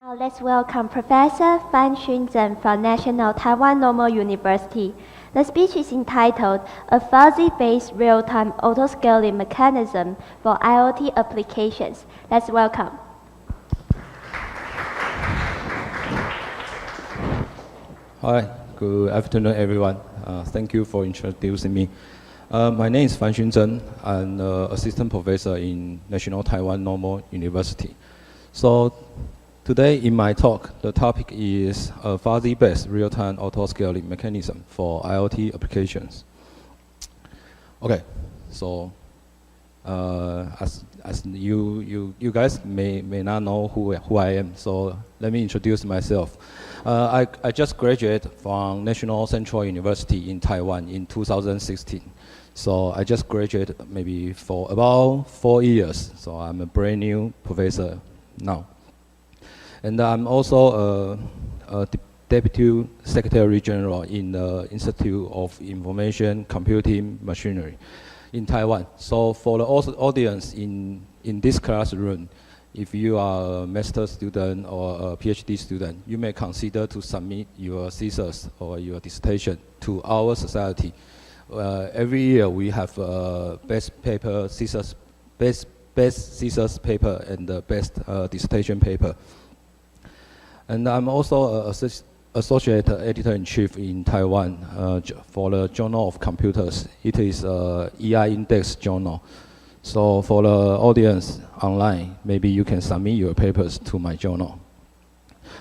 Now let's welcome Professor Fan-Hsun Tseng from National Taiwan Normal University. The speech is entitled A Fuzzy-Based Real-Time Autoscaling Mechanism for IoT Applications. Let's welcome. Hi, good afternoon, everyone. Thank you for introducing me. My name is Fan-Hsun Tseng. I'm an assistant professor in National Taiwan Normal University. So today in my talk, the topic is a fuzzy-based real-time auto-scaling mechanism for IoT applications. Okay, so as you guys may not know who I am, so let me introduce myself. I just graduated from National Central University in Taiwan in 2016. So I just graduated maybe for about 4 years. So I'm a brand new professor now. And I'm also a Deputy Secretary General in the Institute of Information Computing Machinery in Taiwan. So for the audience in this classroom, if you are a master student or a PhD student, you may consider to submit your thesis or your dissertation to our society. Every year we have best thesis paper and the best dissertation paper. And I'm also an associate editor-in-chief in Taiwan for the Journal of Computers. It is an EI index journal. So for the audience online, maybe you can submit your papers to my journal.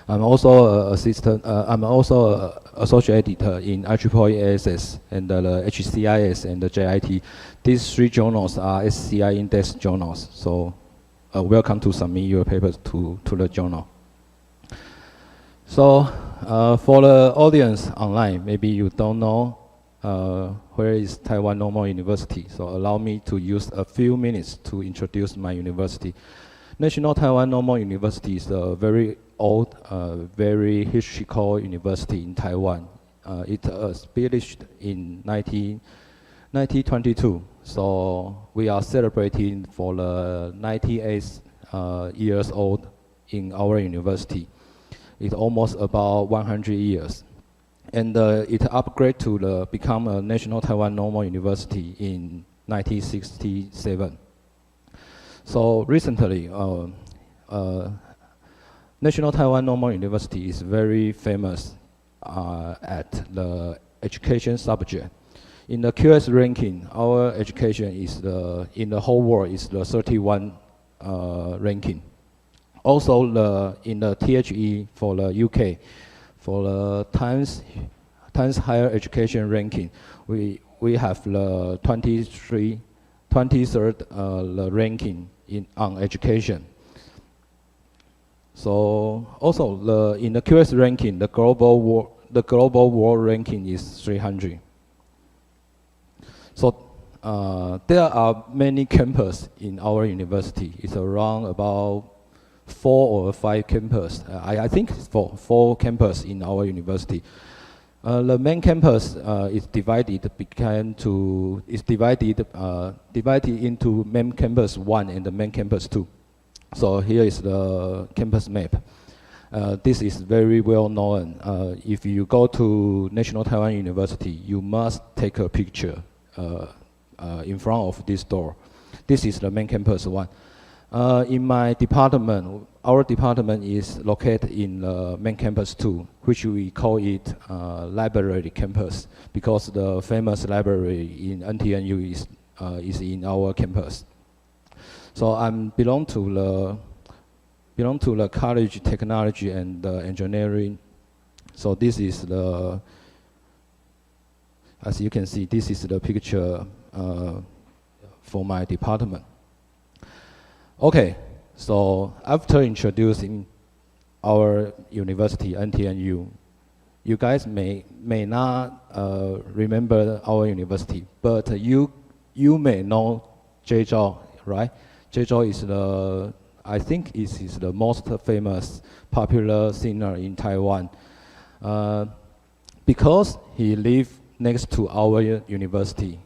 I'm also I'm also an associate editor in IEEE ASS and the HCIS and the JIT. These 3 journals are SCI index journals. So welcome to submit your papers to the journal. So for the audience online, maybe you don't know where is Taiwan Normal University. So allow me to use a few minutes to introduce my university. National Taiwan Normal University is a very old, very historical university in Taiwan. It was established in 1922. So we are celebrating for the 98 years old in our university. It's almost about 100 years. And it upgraded to become a National Taiwan Normal University in 1967. So recently, National Taiwan Normal University is very famous at the education subject. In the QS ranking, our education is in the whole world is the 31 ranking. Also, in the THE for the UK, for the Times Higher Education ranking, we have the 23rd ranking on education. So also in the QS ranking, the global world ranking is 300. So there are many campuses in our university. It's around about 4 or 5 campuses. I think it's 4 campuses in our university. The main campus is divided into main campus 1 and the main campus 2. So here is the campus map. This is very well known. If you go to National Taiwan University, you must take a picture in front of this door. This is the main campus 1. In my department, our department is located in the main campus 2, which we call it library campus, because the famous library in NTNU is in our campus. So I belong to the college technology and engineering. So this is as you can see, this is the picture for my department. Okay, so after introducing our university, NTNU, you guys may not remember our university, but you may know Jay Zhao, right? Jay Zhao is I think is the most famous popular singer in Taiwan. Because he lived next to our university.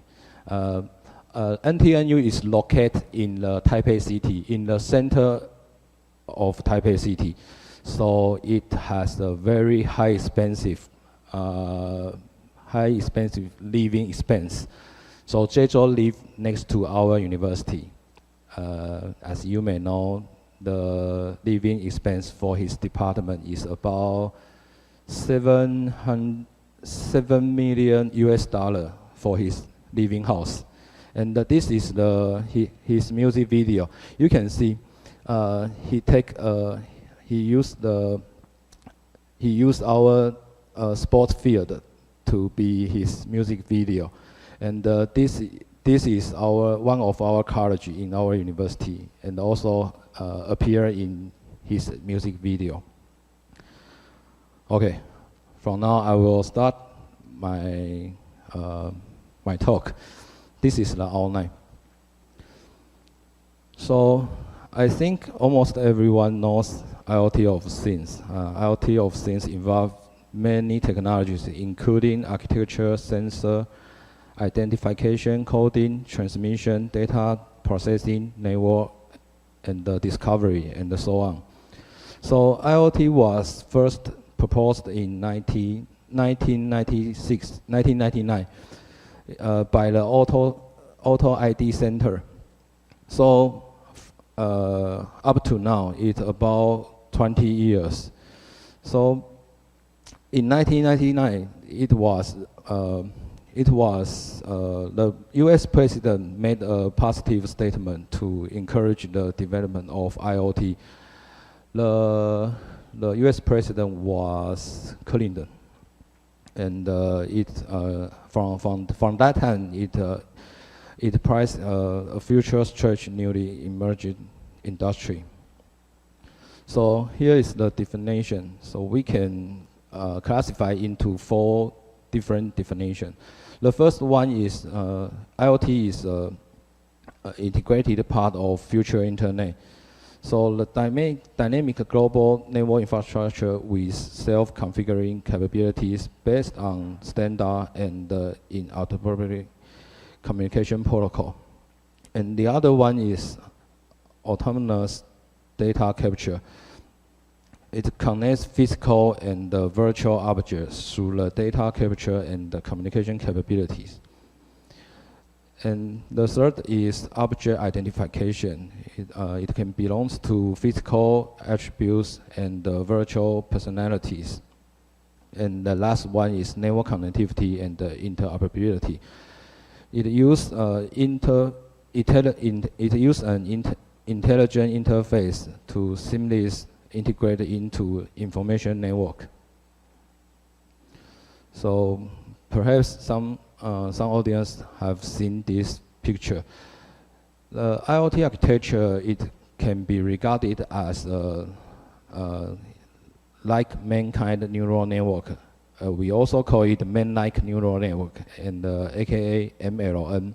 NTNU is located in the Taipei city, in the center of Taipei city. So it has a very high expensive living expense. So Jeju live next to our university. As you may know, the living expense for his department is about 7 million US dollar for his living house. And this is his music video. You can see he used our sports field to be his music video. And this is one of our college in our university, and also appear in his music video. Okay, from now I will start my talk. This is the outline. So I think almost everyone knows IoT of things. IoT of things involve many technologies, including architecture, sensor, identification, coding, transmission, data processing, network, and discovery, and so on. So IoT was first proposed in 1999 by the Auto ID Center. So up to now, it's about 20 years. So in 1999, the U.S. president made a positive statement to encourage the development of IoT. The U.S. president was Clinton, and from that time it priced a future stretch newly emerging industry. So here is the definition. So we can classify into 4 different definitions. The first one is IoT is an integrated part of future internet. So the dynamic global network infrastructure with self-configuring capabilities based on standard and interoperable communication protocol. And the other one is autonomous data capture. It connects physical and virtual objects through the data capture and the communication capabilities. And the third is object identification. It can belong to physical attributes and virtual personalities. And the last one is network connectivity and interoperability. It uses an intelligent interface to seamlessly integrate into information network. So perhaps some audience have seen this picture. The IoT architecture, it can be regarded as like mankind neural network. We also call it man-like neural network, and aka MLN.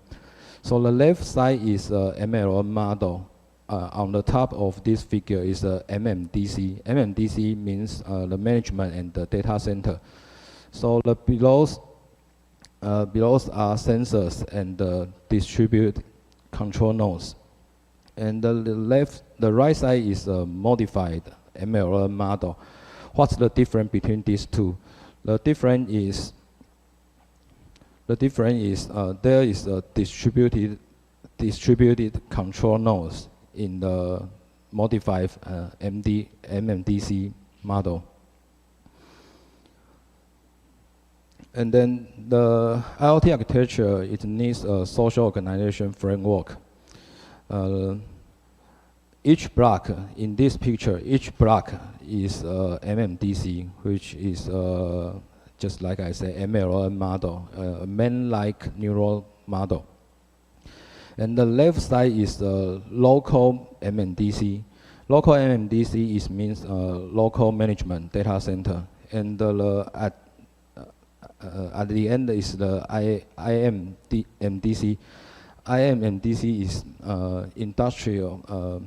So the left side is a MLN model. On the top of this figure is a MMDC. MMDC means the management and the data center. So the below are sensors and distributed control nodes. And the right side is a modified MLN model. What's the difference between these two? The difference is there is a distributed control nodes in the modified MMDC model. And then the IoT architecture, it needs a social organization framework. Each block in this picture, each block is MMDC, which is just like I said, MLN model, a man-like neural model. And the left side is local MMDC. Local MMDC means local management data center, and at the end is the IMDC. IMDC is industrial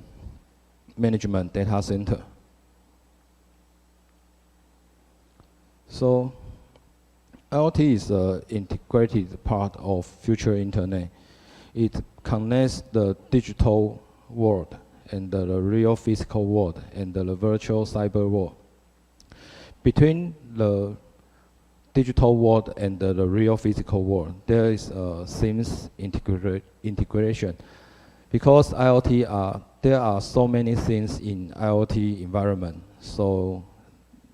management data center. So IoT is an integrated part of future internet. It connects the digital world and the real physical world and the virtual cyber world. Between the digital world and the real physical world, there is a seamless integration. Because IoT there are so many things in IoT environment, so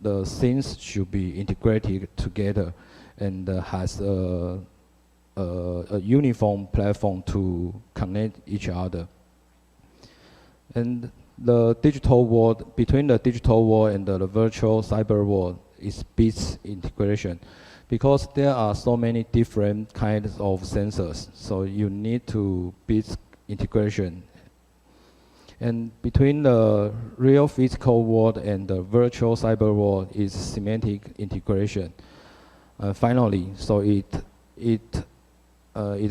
the things should be integrated together and has a uniform platform to connect each other. And the digital world, between the digital world and the virtual cyber world is bits integration, because there are so many different kinds of sensors, so you need to bits integration. And between the real physical world and the virtual cyber world is semantic integration. Finally, so it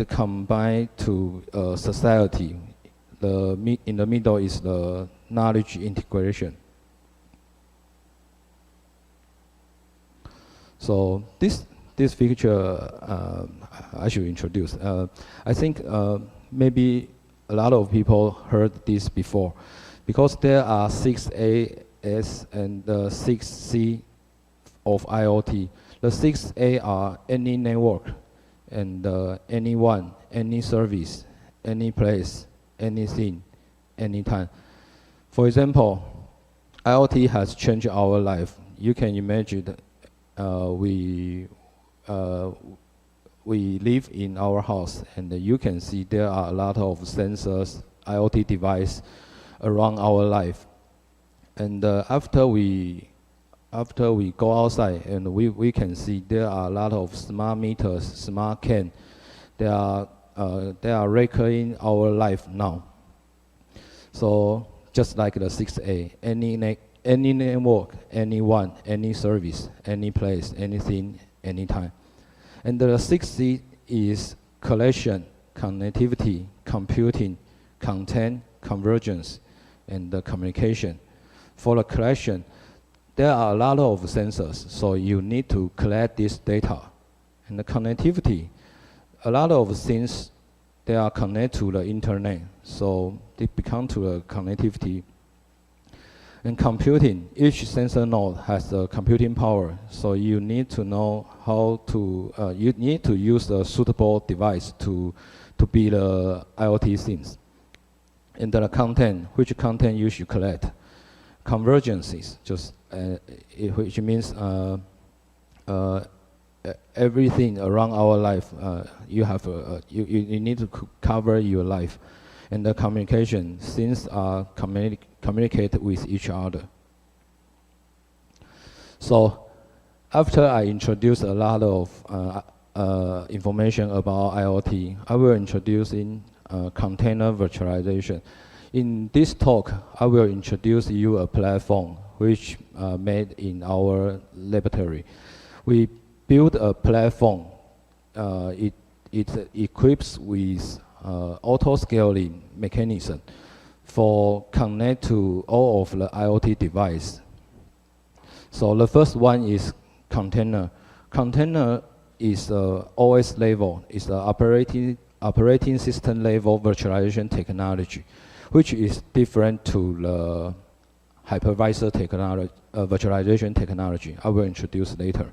combined to society. In the middle is the knowledge integration. So this feature I should introduce. I think maybe a lot of people heard this before, because there are 6 AS and 6 C of IoT. The 6 A are any network, and anyone, any service, any place, anything, anytime. For example, IoT has changed our life. You can imagine we live in our house, and you can see there are a lot of sensors, IoT devices around our life. And after we go outside, and we can see there are a lot of smart meters, smart can. They are recording our life now. So just like the 6A, any network, anyone, any service, any place, anything, anytime. And the 6C is collection, connectivity, computing, content, convergence, and the communication. For the collection, there are a lot of sensors, so you need to collect this data. And the connectivity, a lot of things, they are connected to the internet, so they become to a connectivity. And computing, each sensor node has a computing power, so you need to know how to, you need to use a suitable device to be the IoT things. And the content, which content you should collect. Convergences, just which means everything around our life, you have you need to cover your life. And the communication, things are communicate with each other. So after I introduce a lot of information about IoT, I will introduce in container virtualization. In this talk, I will introduce you a platform which made in our laboratory. We built a platform. It equips with auto-scaling mechanism for connect to all of the IoT device. So the first one is container. Container is OS level, is the operating system level virtualization technology, which is different to the hypervisor technology, virtualization technology I will introduce later.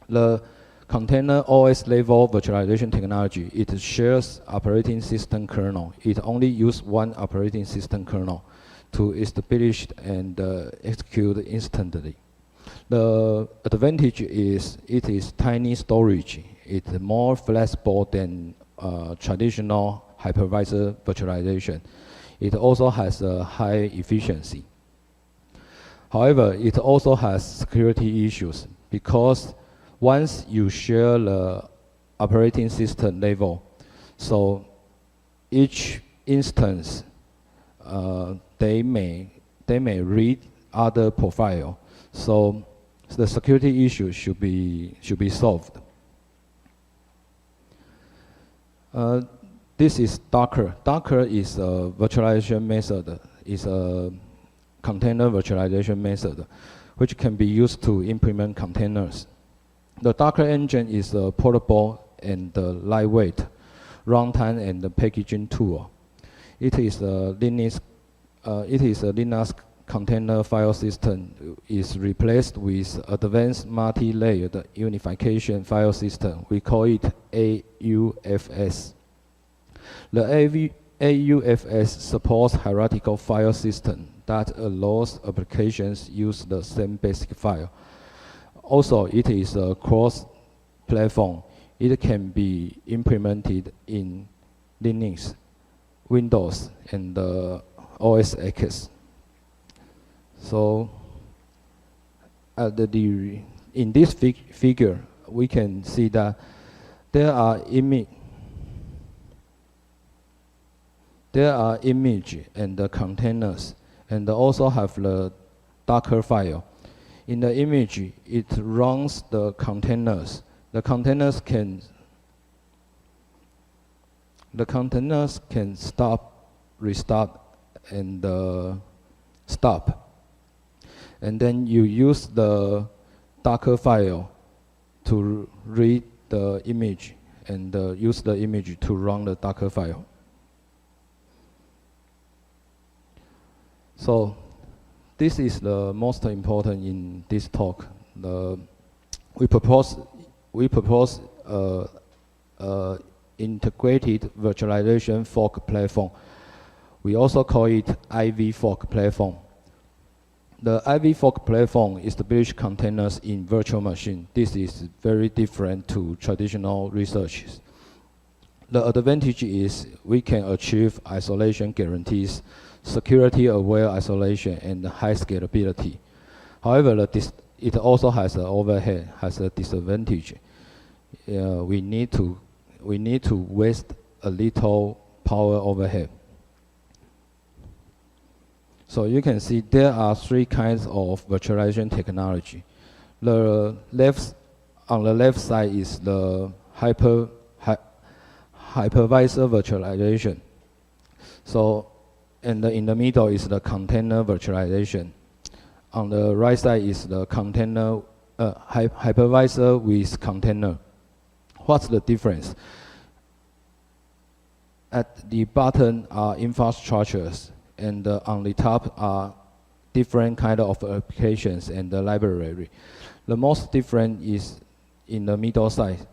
The container OS level virtualization technology, it shares operating system kernel. It only uses one operating system kernel to establish and execute instantly. The advantage is it is tiny storage. It's more flexible than traditional hypervisor virtualization. It also has a high efficiency. However, it also has security issues, because once you share the operating system level, so each instance they may read other profile. So the security issue should be solved. This is Docker. Docker is a virtualization method. Is a container virtualization method, which can be used to implement containers. The Docker engine is a portable and lightweight runtime and packaging tool. It is a Linux it is a Linux container file system is replaced with advanced multi-layered unification file system. We call it AUFS. The AUFS supports hierarchical file system that allows applications use the same basic file. Also, it is a cross-platform. It can be implemented in Linux, Windows, and OS X. So, in this figure, we can see that there are image and the containers, and also have the Docker file. In the image, it runs the containers. The containers can stop, restart, and stop. And then you use the Docker file to read the image and use the image to run the Docker file. So this is the most important in this talk. We propose integrated virtualization fog platform. We also call it IV fog platform. The IV fog platform establishes containers in virtual machine. This is very different to traditional researches. The advantage is we can achieve isolation guarantees, security-aware isolation, and high scalability. However, it also has an overhead, has a disadvantage. We need to waste a little power overhead. So you can see there are three kinds of virtualization technology. On the left side is the hypervisor virtualization. So, and in the middle is the container virtualization. On the right side is the container hypervisor with container. What's the difference? At the bottom are infrastructures, and on the top are different kind of applications and the library. The most different is in the middle side.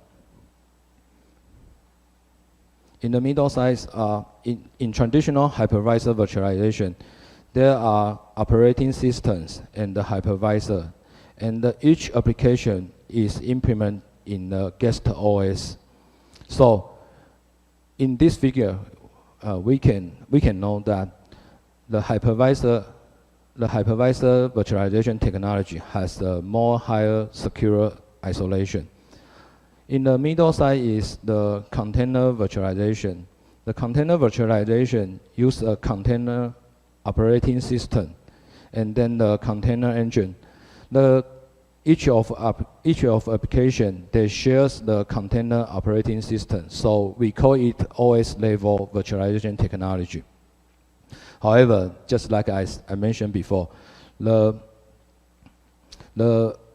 In the middle side, in traditional hypervisor virtualization, there are operating systems and the hypervisor, and each application is implemented in the guest OS. So, in this figure, we can know that the hypervisor virtualization technology has a more higher secure isolation. In the middle side is the container virtualization. The container virtualization uses a container operating system, and then the container engine. Each of application they shares the container operating system, so we call it OS level virtualization technology. However, just like I mentioned before, the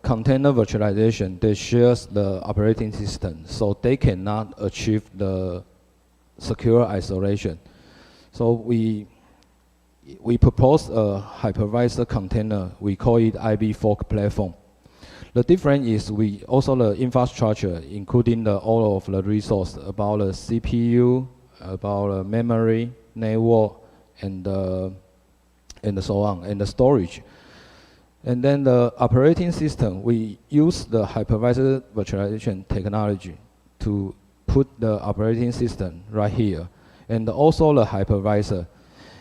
container virtualization they shares the operating system, so they cannot achieve the secure isolation. So we propose a hypervisor container. We call it IV fog platform. The difference is we also the infrastructure, including all of the resource about the CPU, about the memory, network, and so on, and the storage. And then the operating system, we use the hypervisor virtualization technology to put the operating system right here, and also the hypervisor.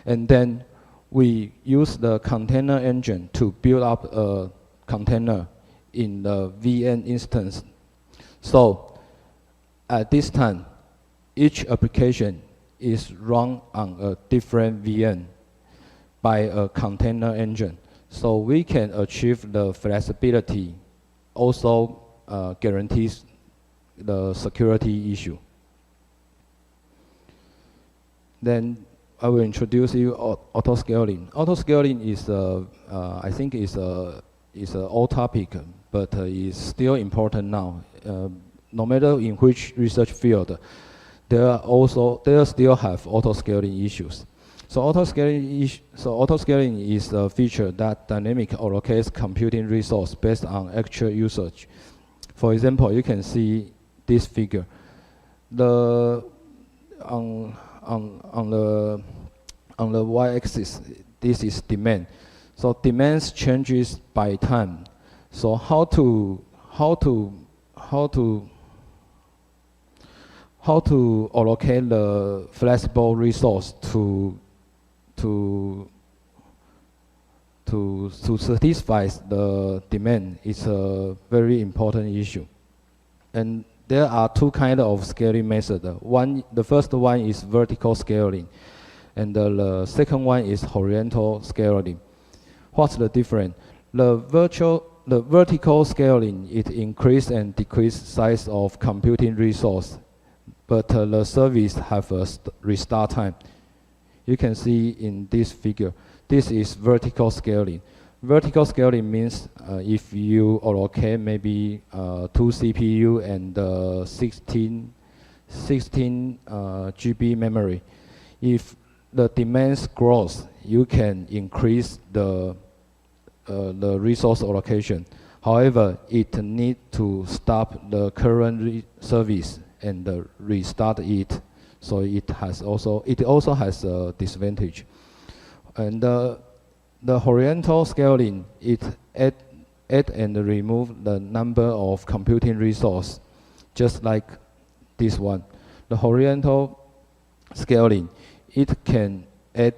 And then we use the container engine to build up a container in the VM instance. So at this time, each application is run on a different VM by a container engine. So we can achieve the flexibility, also guarantees the security issue. Then I will introduce you auto-scaling. Auto-scaling is, I think, is an old topic, but is still important now. No matter in which research field, there still have auto-scaling issues. So auto-scaling is a feature that dynamically allocates computing resource based on actual usage. For example, you can see this figure. On the y-axis, this is demand. So demands changes by time. So how to allocate the flexible resource to satisfy the demand is a very important issue. And there are two kinds of scaling methods. The first one is vertical scaling, and the second one is horizontal scaling. What's the difference? The vertical scaling, it increase and decrease size of computing resource, but the service have a restart time. You can see in this figure, this is vertical scaling. Vertical scaling means if you allocate maybe 2 CPU and 16 GB memory, if the demands grows, you can increase the resource allocation. However, it need to stop the current service and restart it. So it also has a disadvantage. And the horizontal scaling, it add and remove the number of computing resource, just like this one. The horizontal scaling, it can add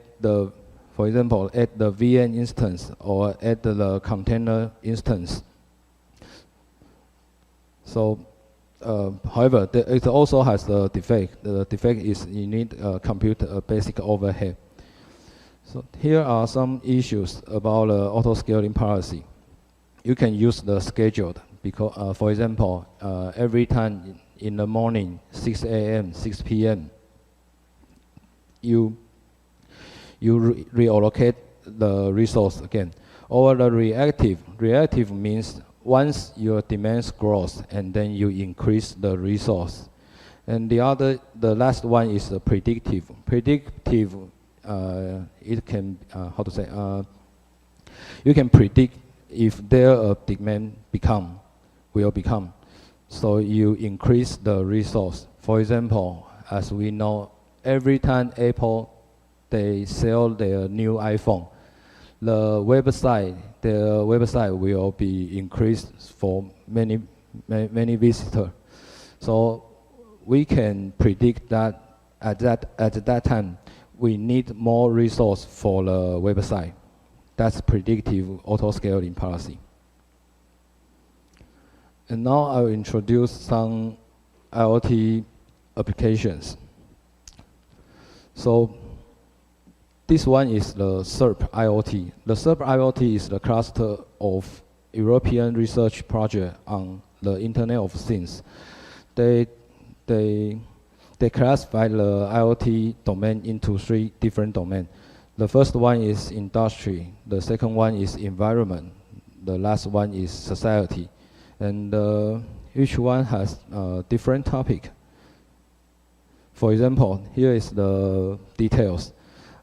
for example, add the VM instance or add the container instance. So, however, it also has the defect. The defect is you need compute a basic overhead. So here are some issues about auto-scaling policy. You can use the scheduled because, for example, every time in the morning, 6 a.m., 6 p.m., you reallocate the resource again. Or the reactive. Reactive means once your demands grows and then you increase the resource. And the last one is the predictive. Predictive, it can, you can predict if their demand will become. So you increase the resource. For example, as we know, every time Apple, they sell their new iPhone, their website will be increased for many visitors. So we can predict that at that time we need more resource for the website. That's predictive auto-scaling policy. And now I'll introduce some IoT applications. So this one is the SERP IoT. The SERP IoT is the cluster of European research project on the Internet of Things. They classify the IoT domain into 3 different domains. The first one is industry. The second one is environment. The last one is society. And each one has a different topic. For example, here is the details.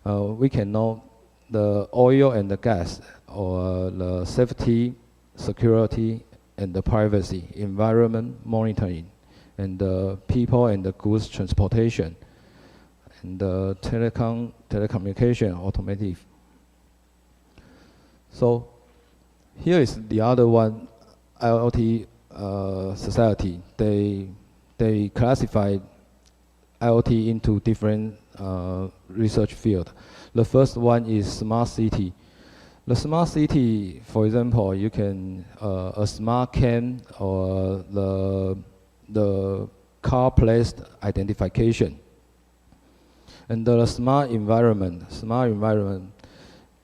We can know the oil and the gas, or the safety, security, and the privacy, environment monitoring, and the people and the goods transportation, and the telecommunication, automotive. So here is the other one, IoT society. They classify IoT into different research field. The first one is smart city. The smart city, for example, you can a smart cam or the car place identification. And the smart environment,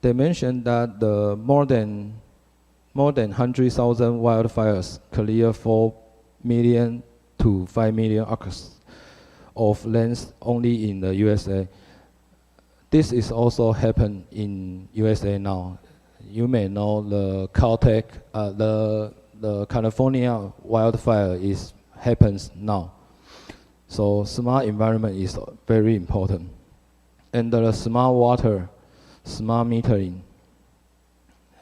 they mentioned that the more than 100,000 wildfires clear 4 million to 5 million acres of lands only in the USA. This is also happen in USA now. You may know the Caltech, the California wildfire happens now. So smart environment is very important. and the smart water, smart metering,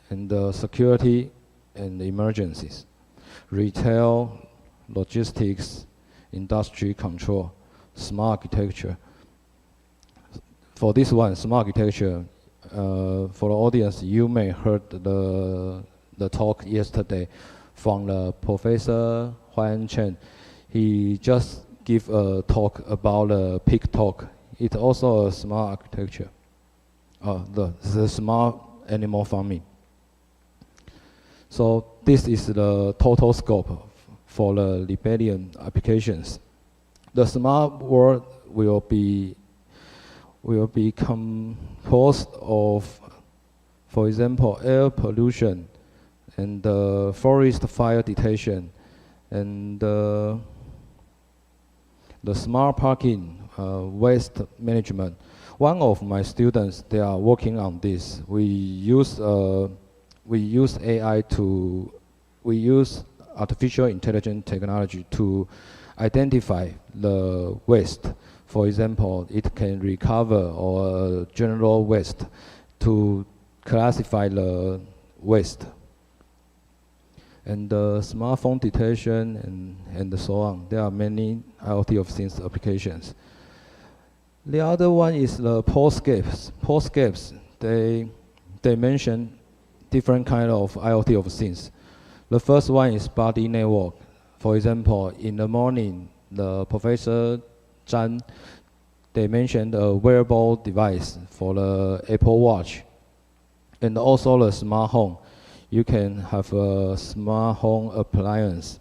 and the security and emergencies, retail, logistics, industry control, smart architecture. For this one, smart architecture, for the audience, you may heard the talk yesterday from the Professor Huan Chen. He just give a talk about the pig talk. It's also a smart architecture, the smart animal farming. So this is the total scope for the Liberian applications. The smart world will be composed of, for example, air pollution and forest fire detection and the smart parking, waste management. One of my students, they are working on this. We use AI we use artificial intelligence technology to identify the waste. For example, it can recover or general waste to classify the waste. And the smartphone detection and so on. There are many IoT of things applications. The other one is the postscapes. Postscapes, they mention different kind of IoT of things. The first one is body network. For example, in the morning, the Professor Zhang, they mentioned a wearable device for the Apple Watch, and also the smart home. You can have a smart home appliance,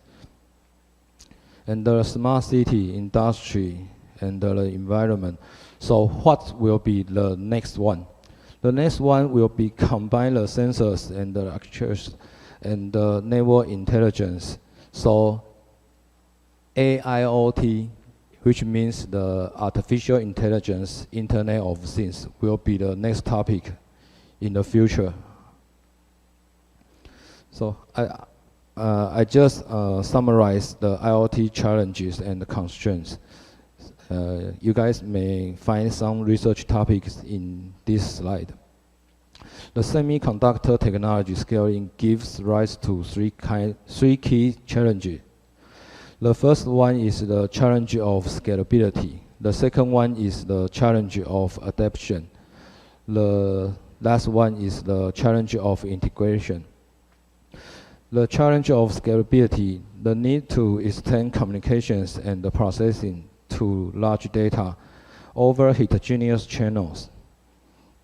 and the smart city, industry, and the environment. So what will be the next one? The next one will be combine the sensors and the actuators and the network intelligence. So AIoT, which means the artificial intelligence, Internet of Things, will be the next topic in the future. So I just summarized the IoT challenges and the constraints. You guys may find some research topics in this slide. The semiconductor technology scaling gives rise to three key challenges. The first one is the challenge of scalability. The second one is the challenge of adaptation. The last one is the challenge of integration. The challenge of scalability, the need to extend communications and the processing to large data over heterogeneous channels.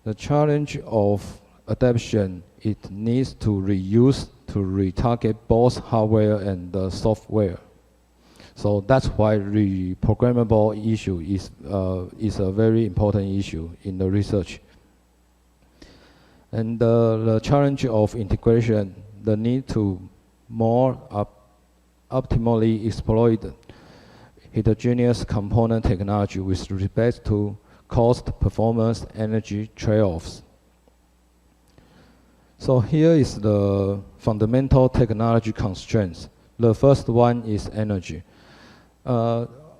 The challenge of adaptation, it needs to reuse to retarget both hardware and the software. So that's why the programmable issue is a very important issue in the research. And the challenge of integration, the need to more optimally exploit heterogeneous component technology with respect to cost, performance, energy trade-offs. So here is the fundamental technology constraints. The first one is energy.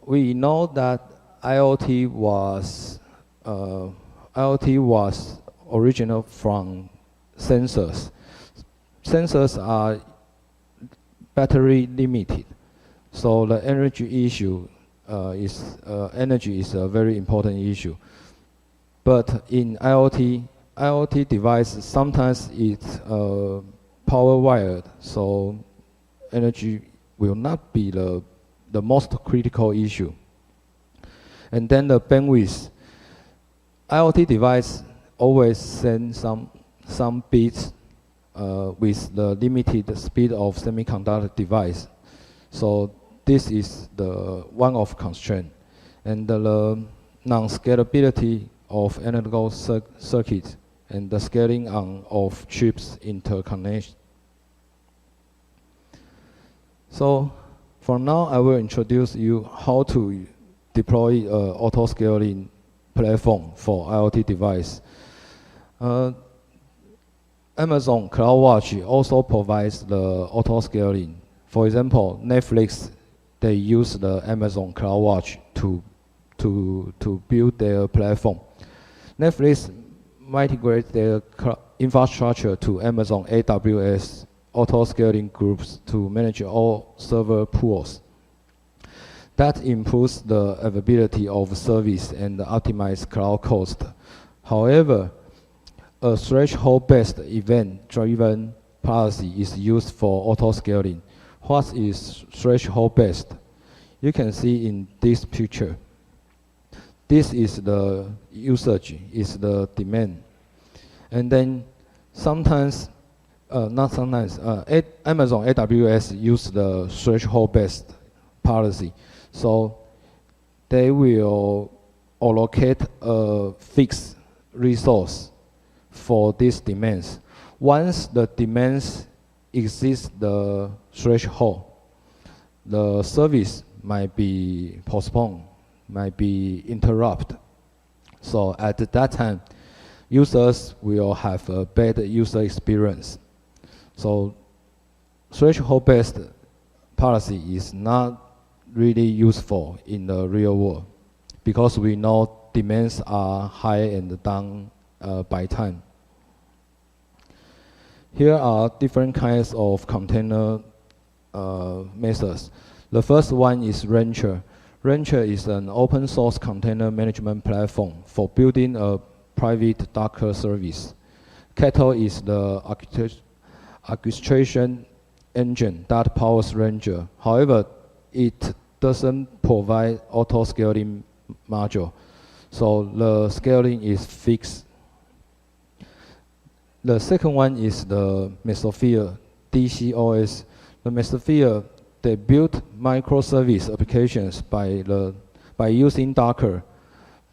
We know that IoT was original from sensors. Sensors are battery limited, so the energy issue energy is a very important issue. But in IoT device sometimes it's power wired, so energy will not be the most critical issue. And then the bandwidth. IoT device always send some bits with the limited speed of semiconductor device. So this is the one of constraint. And the non-scalability of analog circuits and the scaling on of chips interconnection. So for now, I will introduce you how to deploy auto-scaling platform for IoT device. Amazon CloudWatch also provides the auto-scaling. For example, Netflix, they use the Amazon CloudWatch to build their platform. Netflix migrate their infrastructure to Amazon AWS auto-scaling groups to manage all server pools. That improves the availability of service and optimize cloud cost. However, a threshold-based event-driven policy is used for auto-scaling. What is threshold-based? You can see in this picture. This is the usage, is the demand. And then sometimes, Amazon AWS use the threshold-based policy. So they will allocate a fixed resource for these demands. Once the demands exceed the threshold, the service might be postponed, might be interrupted. So at that time, users will have a bad user experience. So threshold-based policy is not really useful in the real world because we know demands are high and down by time. Here are different kinds of container methods. The first one is Rancher. Rancher is an open source container management platform for building a private Docker service. Kettle is the orchestration engine that powers Rancher. However, it doesn't provide auto-scaling module, so the scaling is fixed. The second one is the Mesosphere, DCOS. The Mesosphere, they built microservice applications by using Docker,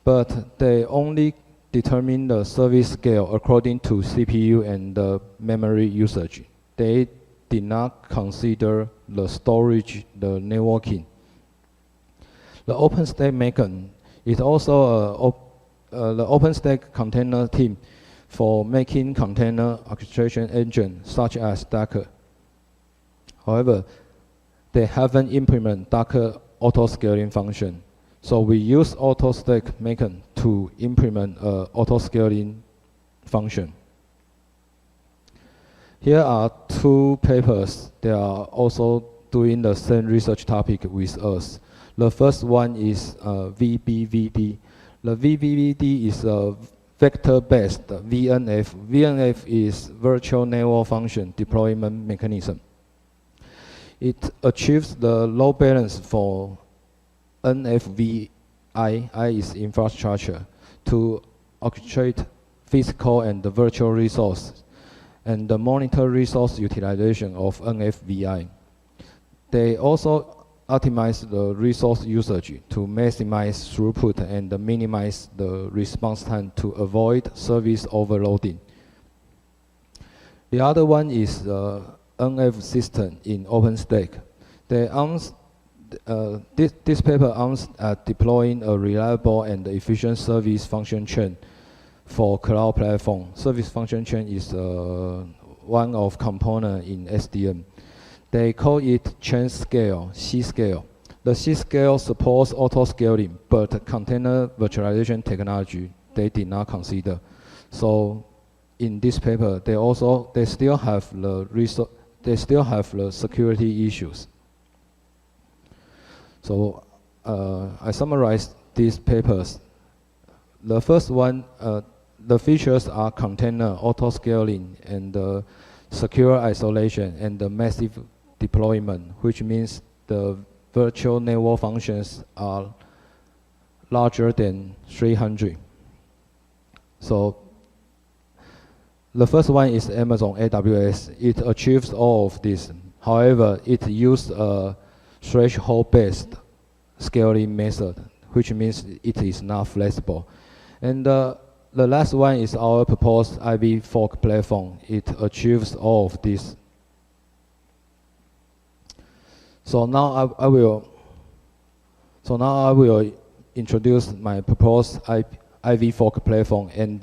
but they only determine the service scale according to CPU and the memory usage. They did not consider the storage, the networking. The OpenStack Macon is also the OpenStack container team for making container orchestration engine such as Docker. However, they haven't implemented Docker auto-scaling function. So we use OpenStack Macon to implement an auto-scaling function. Here are two papers. They are also doing the same research topic with us. The first one is VBVD. The VBVD is a vector-based VNF. VNF is virtual network function deployment mechanism. It achieves the load balance for NFVI, I is infrastructure, to orchestrate physical and the virtual resources and the monitor resource utilization of NFVI. They also optimize the resource usage to maximize throughput and minimize the response time to avoid service overloading. The other one is the NF system in OpenStack. They this paper aims at deploying a reliable and efficient service function chain for cloud platform. Service function chain is one of component in SDN. They call it chain scale, C scale. The C scale supports auto scaling, but container virtualization technology they did not consider. So in this paper, they still have the security issues. So I summarized these papers. The first one, the features are container auto-scaling and secure isolation and the massive deployment, which means the virtual network functions are larger than 300. So the first one is Amazon AWS. It achieves all of this. However, it uses a threshold-based scaling method, which means it is not flexible. And the last one is our proposed IV fork platform. It achieves all of this. So now I will introduce my proposed IV fork platform and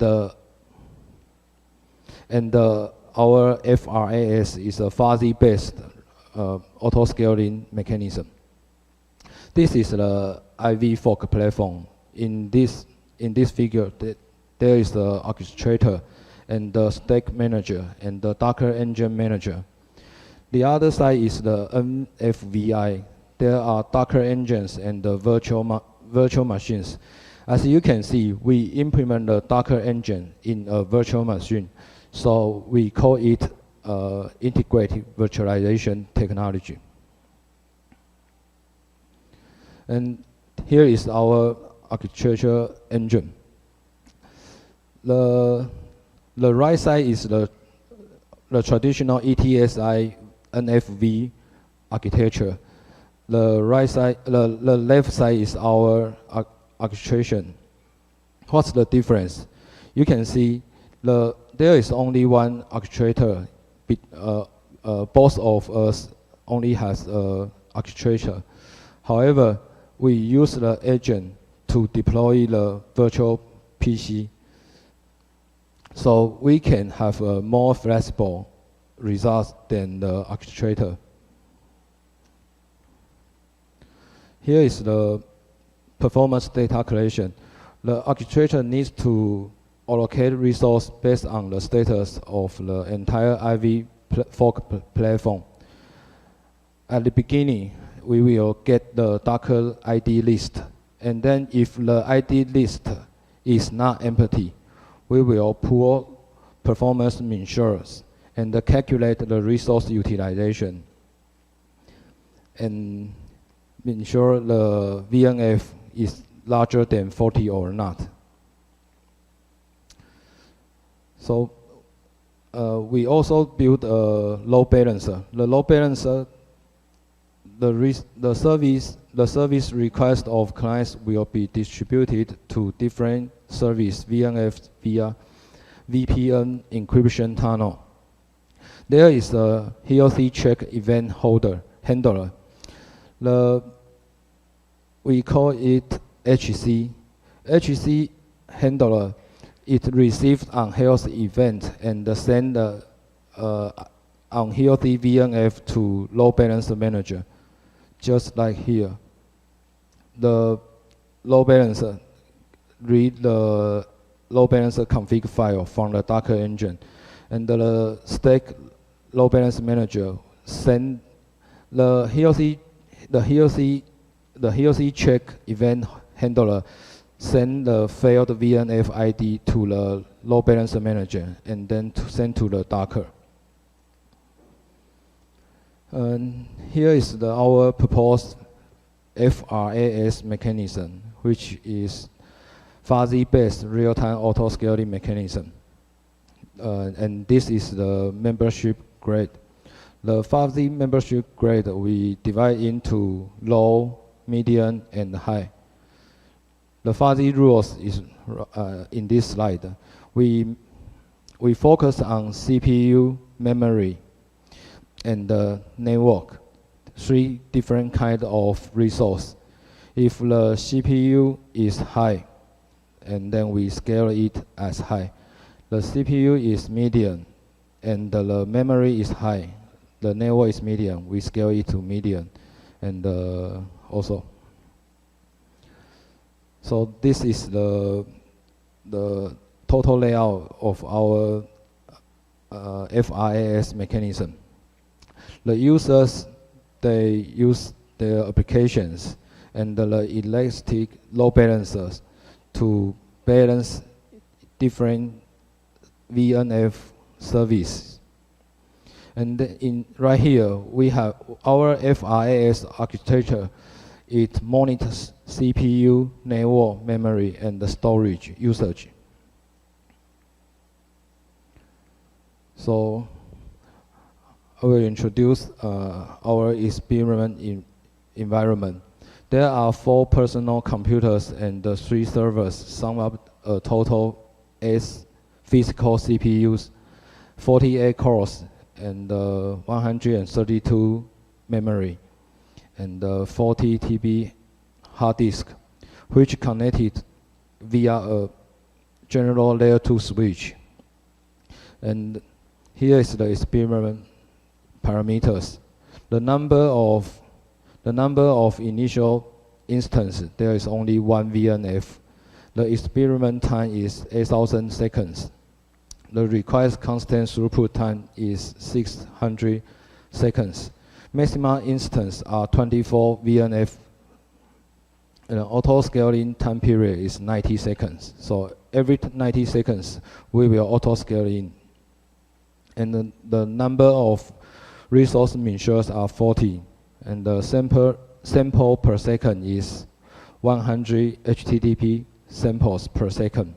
our FRAS is a fuzzy-based auto-scaling mechanism. This is the IV fork platform. In this figure, there is the Orchestrator and the stack manager and the Docker engine manager. The other side is the NFVI. There are Docker engines and the virtual machines. As you can see, we implement the Docker engine in a virtual machine. So we call it integrated virtualization technology. And here is our architecture engine. The right side is the traditional ETSI NFV architecture. The left side is our orchestration. What's the difference? You can see there is only one orchestrator. Both of us only has orchestrator. However, we use the agent to deploy the virtual PC. So we can have a more flexible results than the orchestrator. Here is the performance data collection. The orchestrator needs to allocate resource based on the status of the entire IV Fog platform. At the beginning, we will get the Docker ID list. And then if the ID list is not empty, we will pull performance measures and calculate the resource utilization and ensure the VNF is larger than 40 or not. So we also build a load balancer. The load balancer, the service request of clients will be distributed to different service VNFs via VPN encryption tunnel. There is a healthy check event handler. We call it HC. HC handler, it receives unhealthy event and send the unhealthy VNF to load balancer manager, just like here. The load balancer read the load balancer config file from the Docker engine, and the stack load balancer manager send the healthy check event handler send the failed VNF ID to the load balancer manager and then send to the Docker. And here is our proposed FRAS mechanism, which is fuzzy-based real-time auto-scaling mechanism. And this is the membership grade. The fuzzy membership grade we divide into low, medium, and high. The fuzzy rules is in this slide. We focus on CPU, memory, and the network. 3 different kind of resource. If the CPU is high, and then we scale it as high. The CPU is medium, and the memory is high. The network is medium. We scale it to medium, and also. So this is the total layout of our FRAS mechanism. The users, they use their applications and the elastic load balancers to balance different VNF service. And right here, we have our FRAS architecture. It monitors CPU, network, memory, and the storage usage. So I will introduce our experiment environment. There are 4 personal computers and 3 servers, sum up a total 8 physical CPUs, 48 cores, and 132 memory, and 40 TB hard disk, which connected via a general layer 2 switch. And here is the experiment parameters. The number of initial instances, there is only 1 VNF. The experiment time is 8,000 seconds. The required constant throughput time is 600 seconds. Maximum instance are 24 VNF. And the auto-scaling time period is 90 seconds. So every 90 seconds, we will auto-scale in. And the number of resource measures are 40. And the sample per second is 100 HTTP samples per second.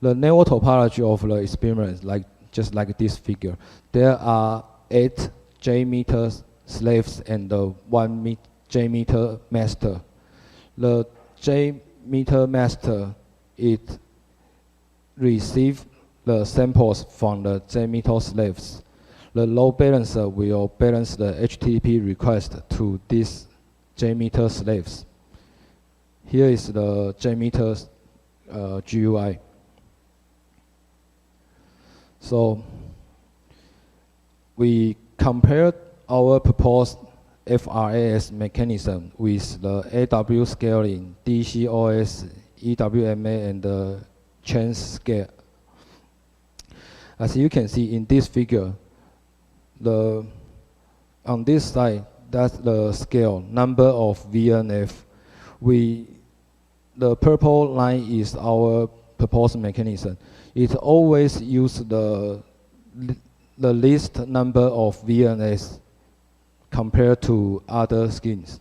The network topology of the experiment is just like this figure. There are 8 J-meter slaves and 1 J-meter master. The J-meter master, it receives the samples from the J-meter slaves. The load balancer will balance the HTTP request to these J-meter slaves. Here is the J-meter GUI. So we compared our proposed FRAS mechanism with the AW scaling, DCOS, EWMA, and the chain scale. As you can see in this figure, on this side, that's the scale, number of VNF. The purple line is our proposed mechanism. It always uses the least number of VNFs compared to other schemes.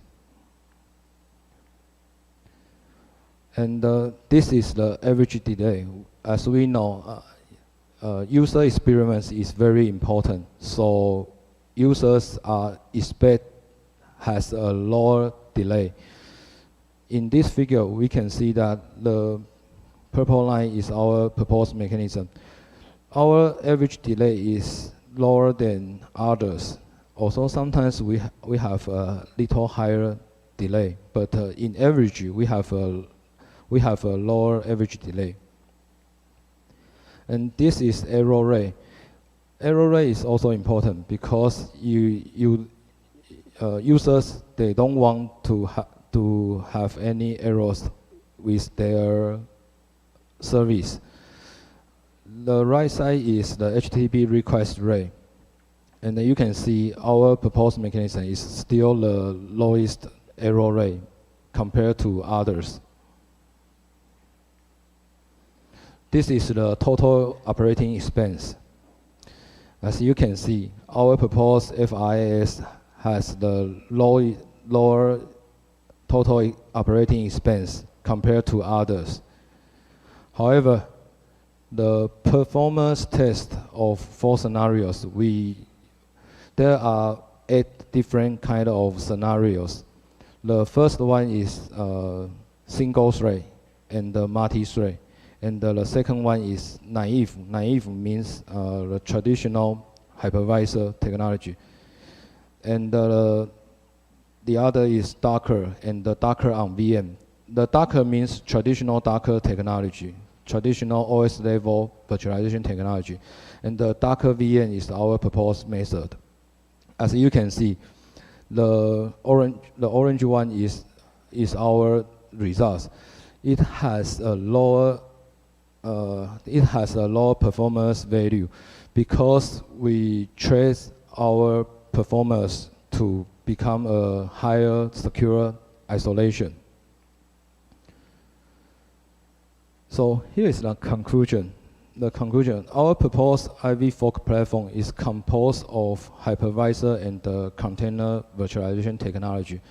And this is the average delay. As we know, user experience is very important. So users expect has a lower delay. In this figure, we can see that the purple line is our proposed mechanism. Our average delay is lower than others. Also, sometimes we have a little higher delay, but in average, we have a lower average delay. And this is error rate. Error rate is also important because users, they don't want to have any errors with their service. The right side is the HTTP request rate. And you can see our proposed mechanism is still the lowest error rate compared to others. This is the total operating expense. As you can see, our proposed FRAS has the lower total operating expense compared to others. However, the performance test of 4 scenarios, there are 8 different kind of scenarios. The first one is single thread and the multi-thread. And the second one is naive. Naive means the traditional hypervisor technology. And the other is Docker, and the Docker on VM. The Docker means traditional Docker technology, traditional OS level virtualization technology. And the Docker VM is our proposed method. As you can see, the orange one is our results. It has a lower performance value because we trace our performance to become a higher secure isolation. So here is the conclusion. Our proposed IV Fog platform is composed of hypervisor and the container virtualization technology,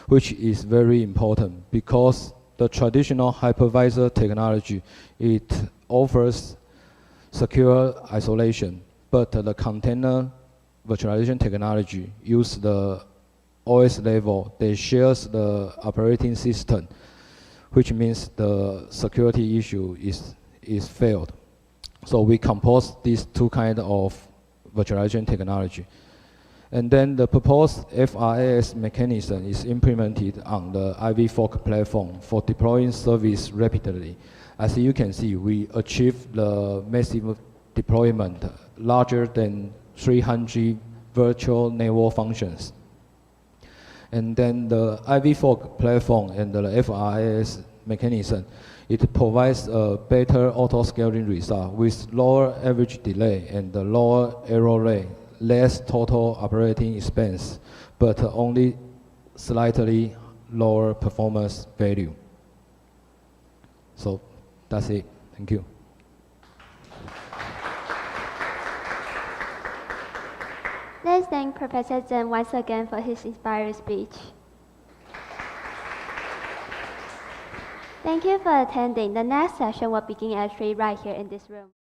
which is very important because the traditional hypervisor technology, it offers secure isolation, but the container virtualization technology use the OS level. They shares the operating system, which means the security issue is failed. So we compose these 2 kinds of virtualization technology. And then the proposed FRAS mechanism is implemented on the IV Fog platform for deploying service rapidly. As you can see, we achieved the massive deployment larger than 300 virtual network functions. And then the IV Fog platform and the FRAS mechanism, it provides a better auto-scaling result with lower average delay and the lower error rate, less total operating expense, but only slightly lower performance value. So that's it. Thank you. Let's thank Professor Tseng once again for his inspiring speech. Thank you for attending. The next session will begin at 3 right here in this room.